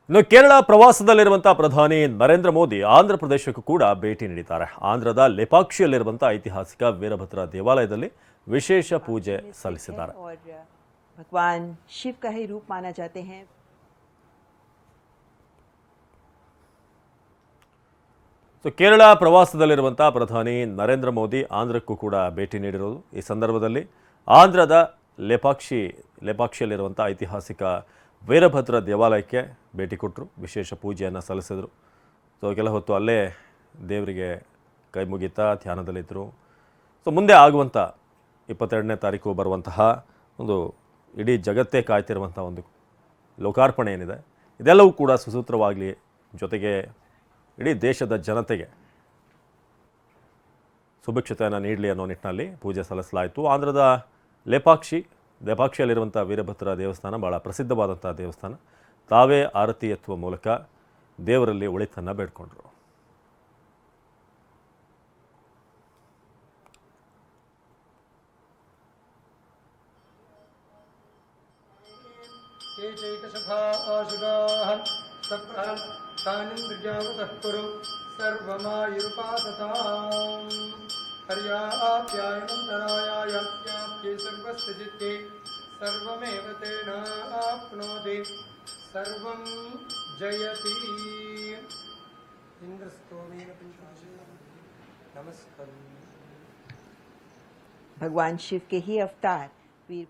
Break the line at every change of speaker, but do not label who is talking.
ಇನ್ನು ಕೇರಳ ಪ್ರವಾಸದಲ್ಲಿರುವಂತಹ ಪ್ರಧಾನಿ ನರೇಂದ್ರ ಮೋದಿ ಆಂಧ್ರ ಪ್ರದೇಶಕ್ಕೂ ಕೂಡ ಭೇಟಿ ನೀಡಿದ್ದಾರೆ. ಆಂಧ್ರದ ಲೆಪಾಕ್ಷಿಯಲ್ಲಿರುವಂತಹ ಐತಿಹಾಸಿಕ ವೀರಭದ್ರ ದೇವಾಲಯದಲ್ಲಿ ವಿಶೇಷ ಪೂಜೆ ಸಲ್ಲಿಸಿದ್ದಾರೆ.
भगवान शिव का ही रूप माना जाते हैं.
ಕೇರಳ ಪ್ರವಾಸದಲ್ಲಿರುವಂತಹ ಪ್ರಧಾನಿ ನರೇಂದ್ರ ಮೋದಿ ಆಂಧ್ರಕ್ಕೂ ಕೂಡ ಭೇಟಿ ನೀಡಿರೋದು. ಈ ಸಂದರ್ಭದಲ್ಲಿ ಆಂಧ್ರದ ಲೆಪಾಕ್ಷಿಯಲ್ಲಿರುವಂಥ ಐತಿಹಾಸಿಕ ವೀರಭದ್ರ ದೇವಾಲಯಕ್ಕೆ ಭೇಟಿ ಕೊಟ್ಟರು, ವಿಶೇಷ ಪೂಜೆಯನ್ನು ಸಲ್ಲಿಸಿದರು. ಕೆಲ ಹೊತ್ತು ಅಲ್ಲೇ ದೇವರಿಗೆ ಕೈ ಮುಗಿತಾ ಧ್ಯಾನದಲ್ಲಿದ್ದರು. ಮುಂದೆ ಆಗುವಂಥ 22ನೇ ತಾರೀಕು ಬರುವಂತಹ ಒಂದು ಇಡೀ ಜಗತ್ತೇ ಕಾಯ್ತಿರುವಂಥ ಒಂದು ಲೋಕಾರ್ಪಣೆ ಏನಿದೆ, ಇದೆಲ್ಲವೂ ಕೂಡ ಸುಸೂತ್ರವಾಗಲಿ, ಜೊತೆಗೆ ಇಡೀ ದೇಶದ ಜನತೆಗೆ ಸುಭಿಕ್ಷತೆಯನ್ನು ನೀಡಲಿ ಅನ್ನೋ ನಿಟ್ಟಿನಲ್ಲಿ ಪೂಜೆ ಸಲ್ಲಿಸಲಾಯಿತು. ಆಂಧ್ರದ ಲೆಪಾಕ್ಷಿಯಲ್ಲಿರುವಂಥ ವೀರಭದ್ರ ದೇವಸ್ಥಾನ ಭಾಳ ಪ್ರಸಿದ್ಧವಾದಂಥ ದೇವಸ್ಥಾನ. ತಾವೇ ಆರತಿ ಎತ್ತುವ ಮೂಲಕ ದೇವರಲ್ಲಿ ಒಳಿತನ್ನು ಬೇಡ್ಕೊಂಡ್ರು.
सर्वमेव तेनाप्नोति सर्वं जयति इंद्रस्तोमेन नमस्कार.
भगवान शिव के ही अवतार वीर